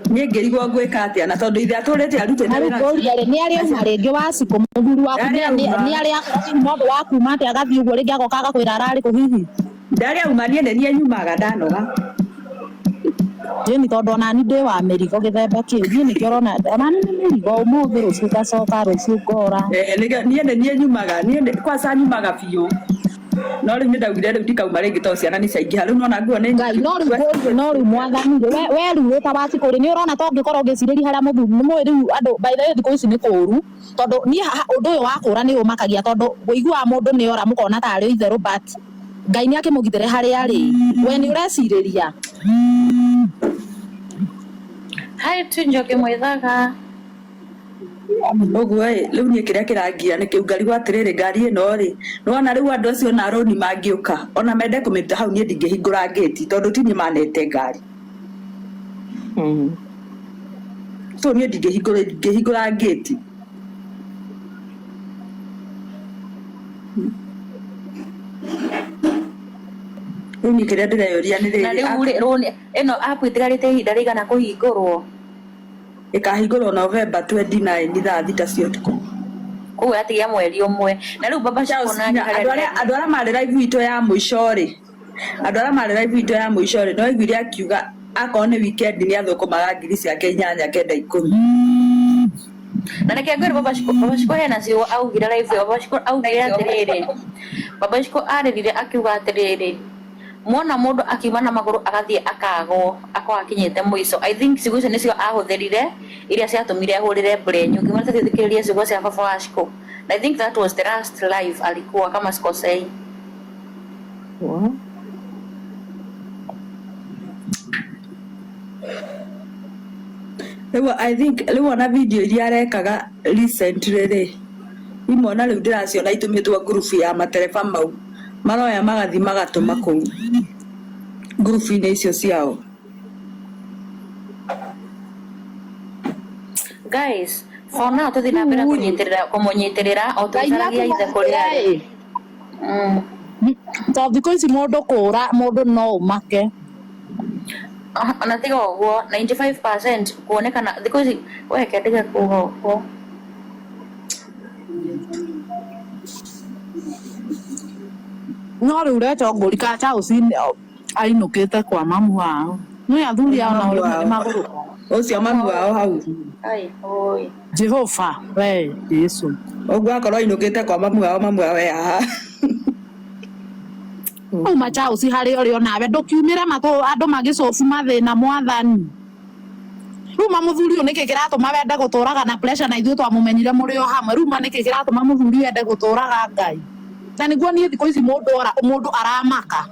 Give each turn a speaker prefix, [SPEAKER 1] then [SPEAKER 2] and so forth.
[SPEAKER 1] Niĩ ngĩrigwo ngwĩka atĩa na tondũ ithe atũrĩte arutĩte
[SPEAKER 2] wĩra nĩ arĩa uma rĩngĩ waciko mũthuri waku nĩ arĩa mũndũ wa kuma atĩ agathiĩ ũguo rĩngĩ agoka agakwĩra ararĩ kũ hihi
[SPEAKER 1] ndarĩa uma niĩ nĩ niĩ nyumaga ndanoga
[SPEAKER 2] Jeni tondũ onani ndĩ wa mĩrigo gĩthemba kĩu niĩ nĩkĩo ũrona onani nĩ mĩrigo ũmũthĩ rũciũ ngacoka rũciũ ngora
[SPEAKER 1] niĩ nĩ niĩ nyumaga niĩ kwaca nyumaga biũ no rĩu nĩ ndaugire rĩu ndikauma rĩngĩ tondũ ciana nĩ ciaingĩha rĩu nona nguo nĩ
[SPEAKER 2] Ngai no rĩu mwathani we rurĩta wacikũ rĩ nĩ ũrona to ngĩkorwo ngĩcirĩria harĩa mũthuri nĩ mũĩ rĩu andũ by the way thikũ ici nĩ kũũru tondũ niĩ ũndũ ũyũ wa kũũra nĩ ũmakagia tondũ ũiguaga mũndũ nĩ ora mũkona tarĩ o itherũ but Ngai nĩ akĩmũgitĩre harĩa arĩ we nĩ ũrecirĩria
[SPEAKER 3] Hai tu Njoki Mwithaga
[SPEAKER 1] ũguo rĩu niĩ kĩrĩa kĩrangia nĩ kĩu ngarigwo atĩrĩrĩ ngari ĩno rĩ nĩwona rĩu andũ acio na roni mangĩũka ona mende kũmĩruta hau niĩ ndingĩhingũra ngĩti tondũ ti niĩ manete ngari so niĩ ndingĩhingũra ngĩti rĩu niĩ kĩrĩa ndĩreyũria nĩ
[SPEAKER 3] na rĩu ĩno app ĩtigarĩte ihinda rĩigana kũhingũrwo
[SPEAKER 1] ĩkahingũrwo November 29 thaa thita cia ũtukũ
[SPEAKER 3] koguo yatigia mweri ũmwe na rĩu baba Shiko nani
[SPEAKER 1] andũ arĩa marĩ live itũ ya mũico rĩ andũ arĩa marĩ live itũ ya mũico rĩ no aiguire akiuga akorwo nĩ weekend nĩ athũkũmaga ngiri ciake 8-9-10
[SPEAKER 3] na nĩkĩo ngwĩra baba Shiko hena cio augire live baba Shiko augire atĩrĩrĩ baba Shiko arĩrire akiuga atĩrĩrĩ mwona mũndũ akiuma na magũrũ agathiĩ akagwo akwa akinyĩte mũico I think ciugo icio nĩcio ahũthĩrire iria ciatũmire ahũrĩre Brenyo ngĩmara tũthikĩrĩria ciugo cia baba Shiko I think that was the last live alikuwa kama sikosei
[SPEAKER 1] rĩu I think rĩu ona video iria arekaga recently rĩ imona rĩu ndĩraciona itũmĩtwo group ya matereba mau maroya magathi magatũma kũu group-inĩ icio ciao
[SPEAKER 3] guys for now tũthiĩ na mbere kũmũnyitĩrĩra o tũcaragia ithe kũrĩa
[SPEAKER 2] tondũ thikũ ici mũndũ kũũra mũndũ no ũmake
[SPEAKER 3] ona tiga ũguo 95% kuonekana thikũ ici weke ndiga kuuga ũguo
[SPEAKER 2] no rĩu reto ngũri ka Chelsea ainũkĩte kwa mamu wao nĩ athuri ao nao nĩ magũrũ
[SPEAKER 1] ũcio mamu wao hau
[SPEAKER 3] ai oi
[SPEAKER 2] Jehova we Yesu
[SPEAKER 1] ũguo akorwo ainũkĩte kwa mamu wao haha
[SPEAKER 2] uma Chelsea harĩ ũrĩo nawe ndũkiumĩre matũ andũ magĩcofu mathĩna mwathani rĩu mũthuri ũyũ nĩkĩ kĩratũma wende gũtũraga na pressure na ithuĩ twamũmenyire mũrĩ o hamwe rĩu nĩkĩ kĩratũma mũthuri wende gũtũraga Ngai na nĩguo niĩ thikũ ici mũndũ aramaka